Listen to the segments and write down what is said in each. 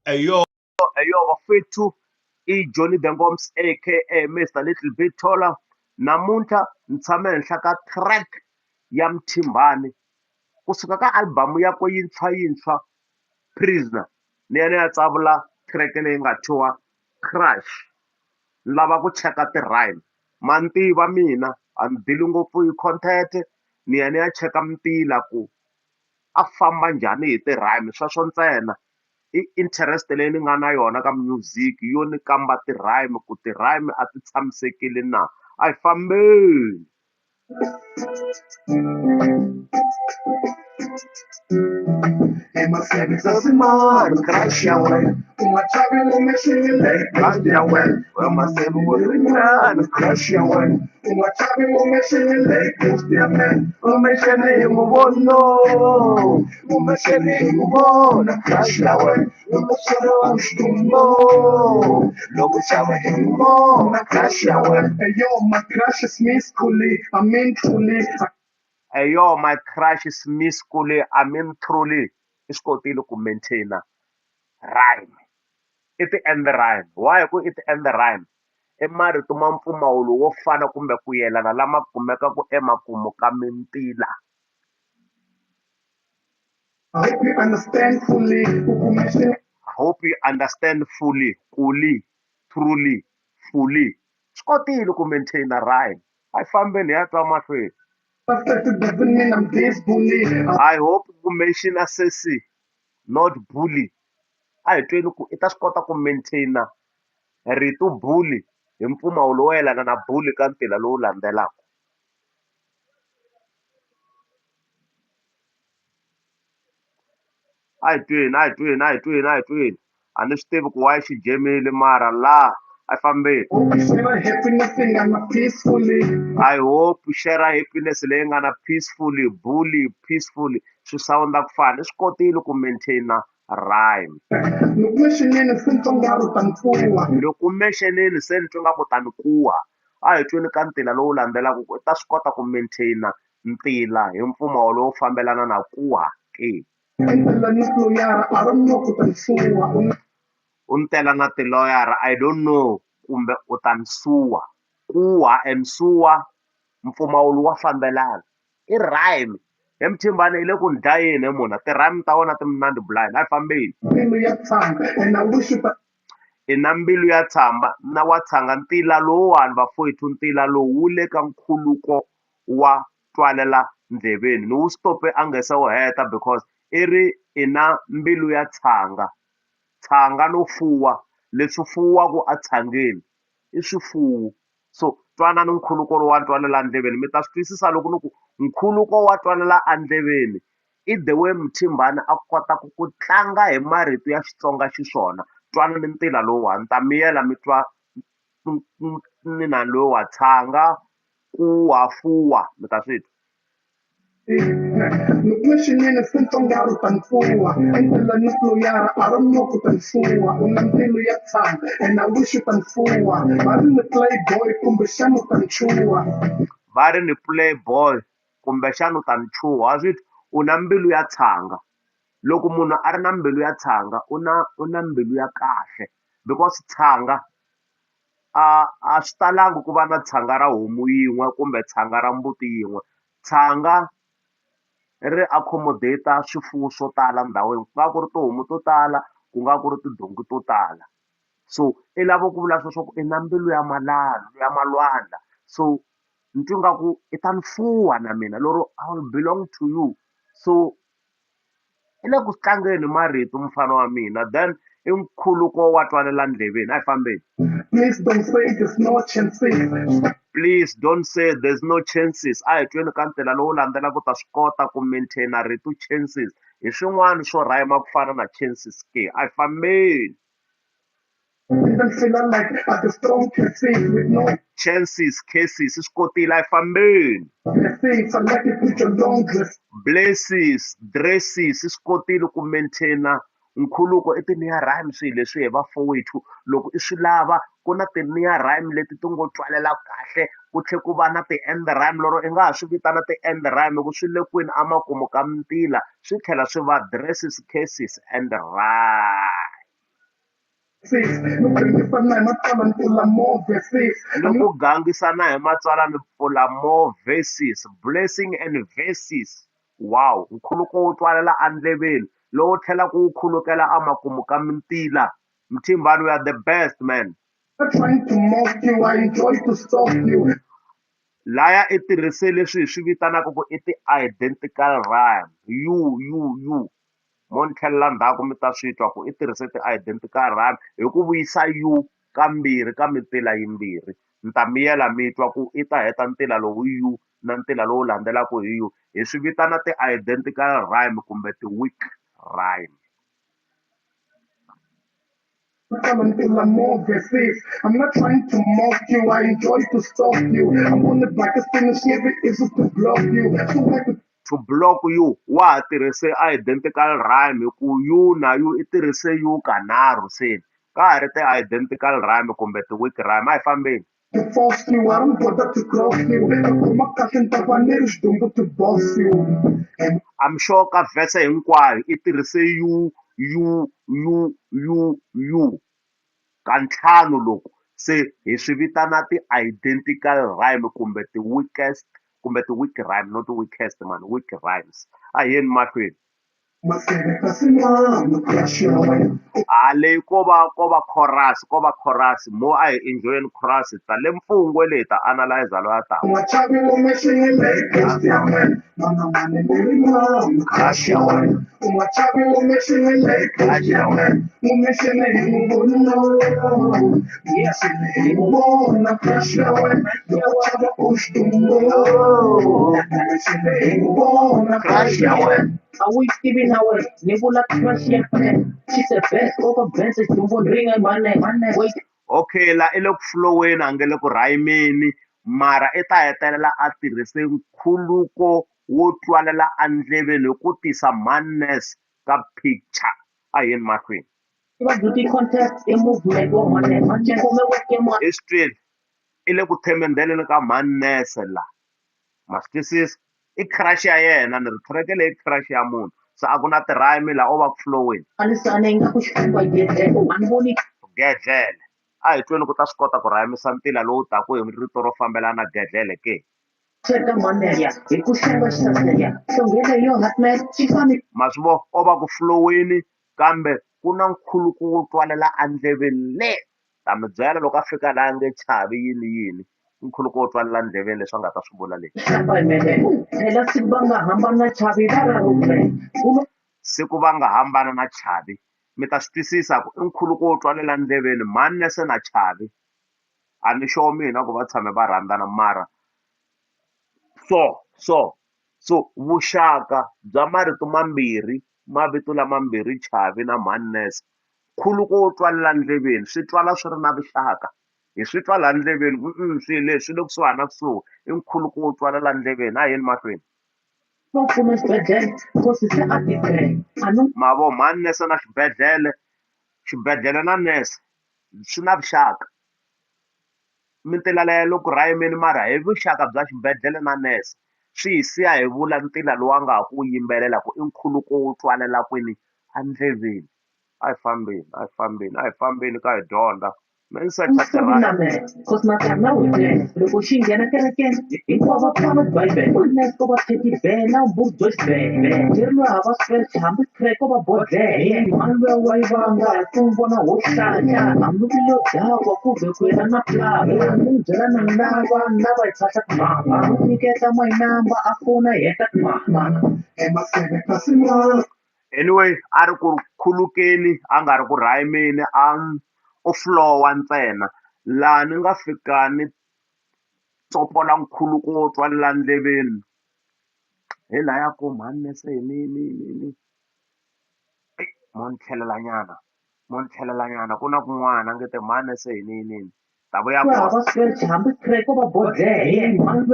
Eyo bafethu Johnny the Ngoms aka Mr Little Bit Taller. Namuntlha ni tshame henhla ka track ya Mthimbani kusuka ka album yakwe yintshwa Prisoner. Ni ya tsavula track leyi nga thyiwa Crush. Ni lava ku cheka ti-rhyme. Ma ni tiva mina a ni dili ngopfu hi content, ni ya cheka Mtila ku a famba njhani hi ti-rhyme sweswo ntsena. I interest leyi ni nga na yona ka music yo ni kamba ti-rhyme ku ti-rhyme a ti tshamisekile na. A hi fambeni. Emasebenzasimani crush ya wena ungachavi ngomeshile crush ya wena emasebenzasimani crush ya wena ungachavi ngomeshile crush ya wena umeshene mubono umeshene mubona crush ya wena umeshene umshtumbo lokuchava ngomona crush ya wena yo my crush is Miss Kuli I mean truly. Yo, my crush is Miss Kule. I mean truly. Is kotile ku maintain rhyme. It end the rhyme. Why ku it end the rhyme? I marito ma mpfumawulo wo fana kumbe ku yelana lama kumeka ku emakumu ka Mintila. I hope you understand fully. I hope you understand fully. Kuli, truly, fully. Is kotile ku maintain rhyme. I fambeni ya twa mahlweni. Doesn't mean I'm this bully. I hope ku mention assessy, not bully. A hi tweni ku i ta swi kota ku maintain rito bully hi mpfumawulo wo yelana na bully ka ntila lowu landzelaka. A hi tweni. A ni swi tivi ku why xi jemile mara laha a hi fambeni. I hope share happiness leyi nga na peacefully, bully, peacefully. Swi sound ku fana. I swi kotile ku maintain rhyme. Loko mentionini se ni twa nga ku ta ni kuha. A hi tweni ka ntila lowu landzelaka ku i ta swi kota ku maintain ntila hi mpfumawulo wo fambelana na kuha ke. U ntela na tiloyara I don't know kumbe u ta ni suwa. Kuha and suwa mpfumawulo wa fambelana. I rhyme. He Mthimbani i le ku ni dlayeni muna ti-rhyme ta wena ti mnandi blind. A hi fambeni. I na mbilu ya tshamba na wa tshanga ntila lowuwani vafowethu ntila lowu wu le ka nkhuluko wa twalela ndleveni. Ni wu stope a nga se wu heta because i ri i na mbilu ya tshanga. Tshanga no fuwa leswi fuwaku a tshangeni i swifuwo. So twanani nkhuluko wa twalela ndleveni mi ta swi twisisa loko ni ku nkhuluko wa twalela andleveni i the way Mthimbani a kota ku tlanga hi marito ya Xitsonga xiswona. Twanani ntila lowuwani ta miyela mi twa inani lowa tshanga kuwa fuwa mi ta swi twa. Va ri ni playboy kumbexana u ta ni chuha wa swi twa u na mbilu ya tshanga. Loko munhu a ri na mbilu ya tshanga u na mbilu ya kahle because tshanga a swi talangi ku va na tshanga ra homu yin'we kumbe tshanga ra mbuti yin'we. Tshanga ri accommodate swifuwo swo tala ndhawini ku nga ku ri tihomu to tala ku nga ku ri tidonki to tala. So i lava ku vula sweswo ku i na mbilu ya malwandla. So ni twi nga ku i ta ni fuwa na mina lero I will belong to you. So i le ku tlangeni marito mufana wa mina then i nkhuluko wa twalela ndleveni. A hi fambeni. Please don't say there's no chances. Please don't say there's no chances. A hi tweni ka ntila lowu landzelaka ku ta swi kota ku maintain rito chances. Hi swin'wana swo rhyme ku fana na chances ke. A hi fambeni. Chances, cases, i swi kotile a hi fambeni. Blesses, dresses, i swi kotile ku maintain nkhuluko i ti-near rhyme swilo leswi hi vafowethu loko i swi lava ku na ti-near rhyme leti ti ngo twalela kahle ku tlhela ku va na ti-end rhyme lero i nga ha swi vitana ti-end rhyme ku swi le kwini amakumu ka ntila swi tlhela swi va dresses, cases and rhyme. ni ku gangisana hi matsalwa ni pfula more verses, blessing and verses. Wow, nkhuluko wo twalela andleveni lowu tlhelaka wu khulukela amakumu ka mintila. Mthimbani, we are the best, man. Laya i tirhise leswi hi swi vitanaka ku i ti-identical rhyme. You mo ni tlhelela ndzhaku mi ta swi twa ku i tirhise ti-identical rhyme hi ku vuyisa you kambirhi ka mintila yimbirhi. Ni ta miyela mi twa ku i ta heta ntila lowu you na ntila lowu landzelaka hi you. Hi swi vitana ti-identical rhyme kumbe ti-weak rhyme. I'm not trying to mock you, I enjoy to stalk you. I'm on the back of finish every is to block you. To block you, wa ha tirhise identical rhyme ku you na you i tirhise you kanharhu se ka ha ri ti-identical rhyme kumbe ti-weak rhyme. A hi fambeni. To force you, I don't bother to cross you. I'm sure ka verse hinkwayo i tirhise you ka ntlhanu loko se hi swi vitana ti-identical rhyme kumbe ti-weakest kumbe ti-weak rhyme, not weakest man, weak rhymes. A hi yeni mahlweni. leyi ko va chorus mo a hi enjoyeni chorus ta le mfungwe leyi ta analyzer loyi a taka. Are we giving away? Nebula crush your man. She's the best over Benz. Don't ring a man. Wait. Okay, la i le ku floweni a nge le ku rhayimeni mara i ta hetelela a tirhise nkhuluko wo twalela andleveni hi ku tisa madness ka picture. A hi yeni mahlweni. History i le ku themendeleni ka madness la ma swi twisisa. I crush ya yena ni ri track leyi i crush ya munhu se a ku na ti-rhyme la o va ku floweni. Gedlele a hi tweni ku ta swi kota ku rhayimisa ntila lowu taku hi rito ro fambelana na gedlele ke. Ma swi vo o va ku flowini kambe ku na nkhuluko wo twalela andleveni le ta mi byela loko a fika laha nge chavi yini nkhuluko wo twalela ndleveni leswi a nga ta swi vula leswi. Siku va nga hambana na chavi mi ta swi twisisa ku i nkhuluko wo twalela ndleveni madness na chavi. A ni sure mina ku va tshame va rhandzana mara so vuxaka bya marito mambirhi mavito lamambirhi chavi na madness nkhuluko wo twalela ndleveni swi twala swi ri na vuxaka. Hi swi twa laha ndleveni swilo leswi le kusuhana na kusuhi i nkhuluko wo twalela ndleveni. A hi yeni mahlweni. Ma vo madness na xibedhlele na nurse swi na vuxaka. Mintila leyi le ku rhayimeni mara hi vuxaka bya xibedhlele na nurse swi hi siya hi vula ntila lowu a nga ha ku yimbelela ku i nkhuluko wo twalela kwini andleveni. A hi fambeni ka hi dyondza. Loko xi nghena kerekeni hinkwavo famba Bible ko va thekibela bujo xibele leriwa hava stress hambi kreko va bodlele mani luya wa yivanga hi ku vona wo hlaya hambi kulo dlawa ku ve ku yena na plava ni byela na lava yi tshahla timanga nyiketa mayinamba a fona heta timanga emaseve kasi anyway a ri ku khulukeni a nga ri ku rhayimeni o flowa ntsena laha ni nga fika ni tsopola nkhuluko wo twalela ndleveni hi laya ku madness ni mo ni tlhelela nyana ku na kun'wana a nge te madness yini ta vuya hambi kreko va bodlele mani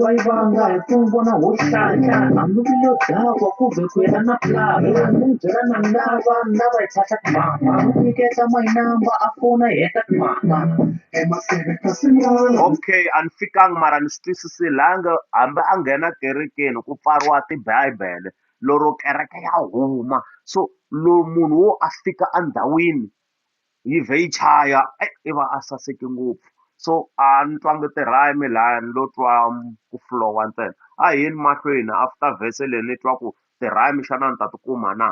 wa yivanga hi ku vona wo hlaya hambi kulo dlawa ku ve ku yena na plava ni byela na lava yi tshahla timanga nyiketa mayinamba a fona heta timanga emaseve kasi okay a ni fikanga mara ni swi twisisilangi hambi a nghena kerekeni ku pfariwa tibibele loro kereke ya huma so munhu wo a fika endhawini yi vhe yi chaya i va a saseke ngopfu. So a ni twangi ti-rhyme laya ni lo twa ku flowa ntsena. A hi yeni mahlweni after verse leyi ni twa ku ti-rhyme xana ni ta tikuma na.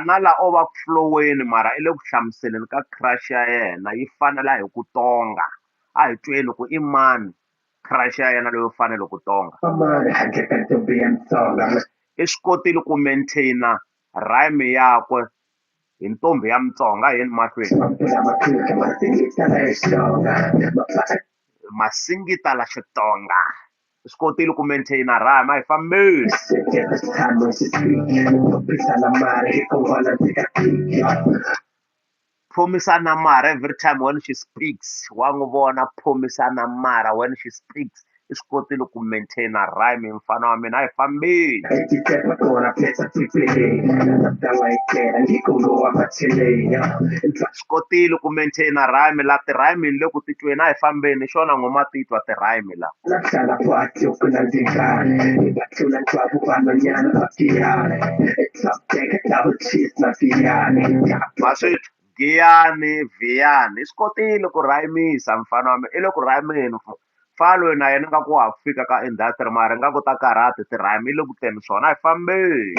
Na la o va ku floweni mara i le ku hlamuseleni ka crush ya yena yi fanela hi ku tonga. A hi tweni ku i mani crush ya yena loyi u fanele ku tonga. I swi kotile ku maintain-a rhyme yakwe hi ntombi ya Mutsonga. A hi yeni mahlweni. Masingita la Xitsonga. I swi kotile ku maintain-a rhyme. A hi fambeni. Promisana Mara every time when she speaks. Wa n'wi vona Promisana Mara when she speaks. I swi kotile ku maintain-a rhyme mfana wa mina. A hi fambeni. Swi kotile ku maintain-a rhyme la ti-rhyme ni le ku titweni. A hi fambeni hi xona n'wina ma titwa ti-rhyme la. Ma sweswi Giyani Vhiyani i swi kotile ku rhayimisa mfana wa mina. I le ku rhayimeni mfana loyi na yena nga ku wa fika ka industry mara nga ku ta karhati ti-rhyme i le ku teni swona. A hi fambeni.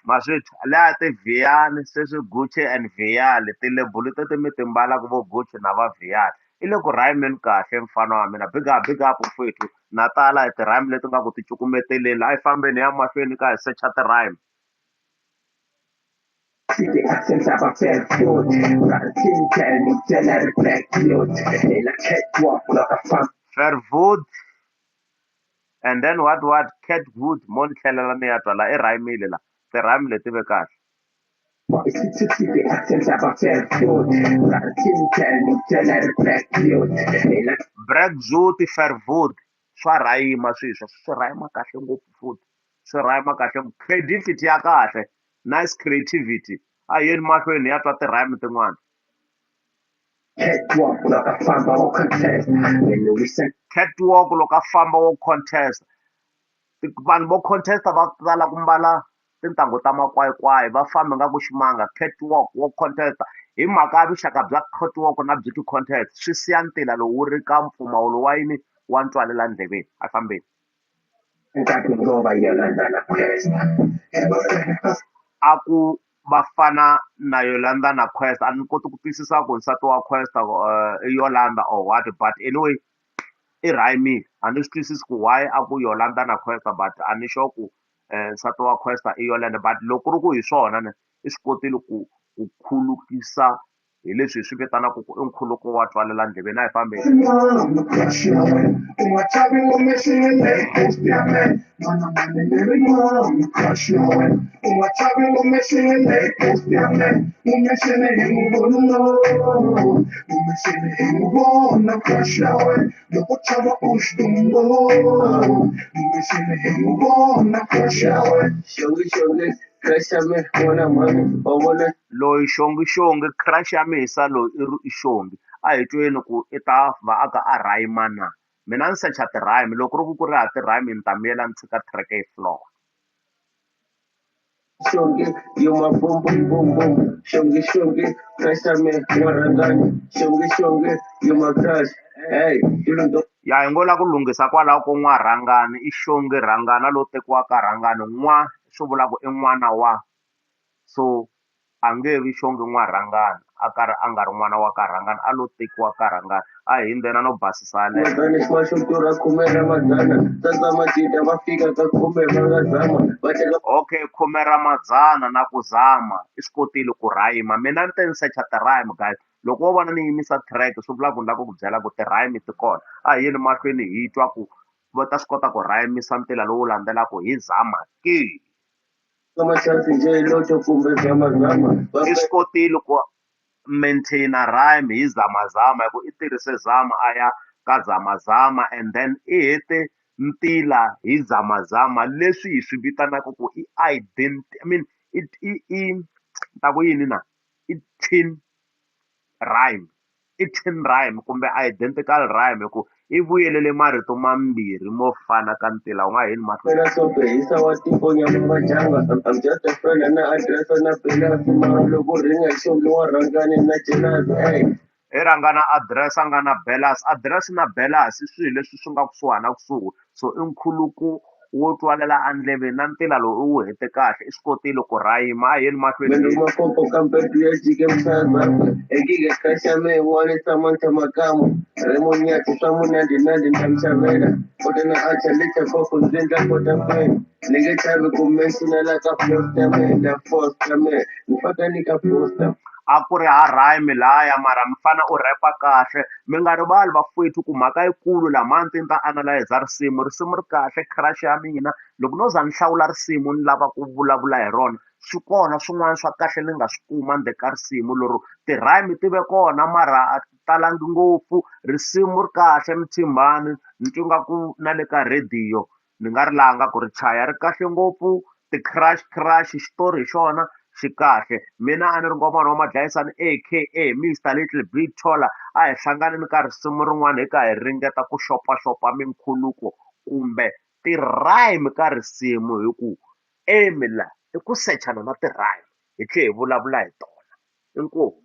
Ma sweswi liya ti Vhiyani sweswi Gucci and Vhiyali ti-label teti mi ti mbalaka vo Gucci na va Vhiyali i le ku rhayimeni kahle mfana wa mina. Big up mfowethu na tala hi ti-rhyme leti nga ku ti cukumeteleni. A hi fambeni hi ya mahlweni ka hi secha ti-rhyme. Verwoerd and then what Catwood mo ni tlhelela ni ya twa la i rhayimile la ti-rhyme leti ve kahle. Breakzoot Verwoerd swa rhayima sweswo swi rhayima kahle ngopfu futhi. Swi rhayima kahle creativity ya kahle. Nice creativity. A hi yeni mahlweni hi ya twa ti-rhyme tin'wana. Catwalk loko a famba wo contest. Vanhu vo contest va tala ku mbala tintangu ta makwayikwayi va famba nga ku ximanga. Catwalk wo contest hi mhaka ya vuxaka bya catwalk na beauty contest swi siya ntila lowu wu ri ka mpfumawulo wa yini wa ntwalela ndleveni. A hi fambeni. A ku vafana na Yolanda na Quest a ni koti ku twisisa ku nsati wa Quest i Yolanda or what but anyway i rhayimile. A ni swi twisisi ku why a ku Yolanda na Quest but a ni sure ku nsati wa Quest i Yolanda but loko ku ri ku hi swona ne i swi kotile ku khulukisa hi leswi hi swi vitanaka ku i nkhuluko wa twalela ndleveni. A hi fambeni. Loyi xongi crush ya misa loyi i xongi. A hi tweni ku i ta va a ka a rhayima na. Mina ni secha ti-rhyme loko ku ri ku ri ha ti-rhyme ni ta miyela ni tshika track yi flow. Shongi, you my boom boom boom boom. Shongi, crush me, Warangani. Shongi, you my crush. Hey, you don't know. Ya hi ngo la ku lunghisa kwalaho ko n'warhangani i xongi rhangana lo tekiwaka rhangani swi vula ku i n'wana wa so a nge vi xongi n'warhangani a karhi a nga ri n'wana wa ka rhangana a lo tekiwa ka rhangana. A hi ndzena no basisa okay 10 ra madzana na ku zama i swi kotile ku rhayima. Mina ni te ni secha ti-rhyme guys. Loko wo vona ni yimisa track swi vula ku ni lava ku byela ku ti-rhyme ti kona. A hi yeni mahlweni hi twa ku va ta swi kota ku rhayimisa ntila lowu landzelaka hi zama ke. I swi kotile ku maintain rhyme hi zamazama hi ku i tirhise zama a ya ka zamazama and then i hete ntila hi zamazama leswi hi swi vitanaka ku i identity I mean ni ta ku yini na i tin rhyme i tin rhyme kumbe identical rhyme hi ku i vuyelele marito mambirhi mo fana ka ntila u nga heli mahlweni. Mina so bhehisa wa tiko nyama majanga I'm just a friend na address na bela mara loko ringa xongi wa rhangani na jealous hey I rhanga na address a nga na belas address na belas i swilo leswi swi nga kusuhana kusuhi so i nkhuluko wo twalela andleveni na ntila lowu i wu hete kahle i swi kotile ku rhayima a yeni mahlweni Mendo makopo kampetu ya jike msaza Engige kasha me wale samanta makamu Remo nyati samu nandi ndamshavela Kote na acha licha koko nzinda kota fe Nige chavi kumensi na laka posta me Da posta me Nifaka nika posta a ku ri ha rhyme lahaya mara mi fana u rhepa kahle mi nga rivali vafowethu ku mhaka yikulu laha mani ni ta analyze risimu ri kahle crush ya mina loko no za ni hlawula risimu ni lava ku vulavula hi rona swi kona swin'wana swa kahle ni nga swi kuma ndzeni ka risimu lero ti-rhyme ti ve kona mara a ti talangi ngopfu risimu ri kahle mi tshembani ni twa ingaku na le ka radiyo ni nga ri langa ku ri chaya ri kahle ngopfu ti-crush xitori hi xona xi kahle mina a ni ri ngomani wa madlayisani aka Mr Little Big Taller a hi hlanganeni ka risimu rin'wana hi ka hi ringeta ku xopaxopa minkhuluko kumbe ti-rhyme ka risimu hi ku aim la i ku sechana na ti-rhyme hi tlhela hi vulavula hi tona inkomu.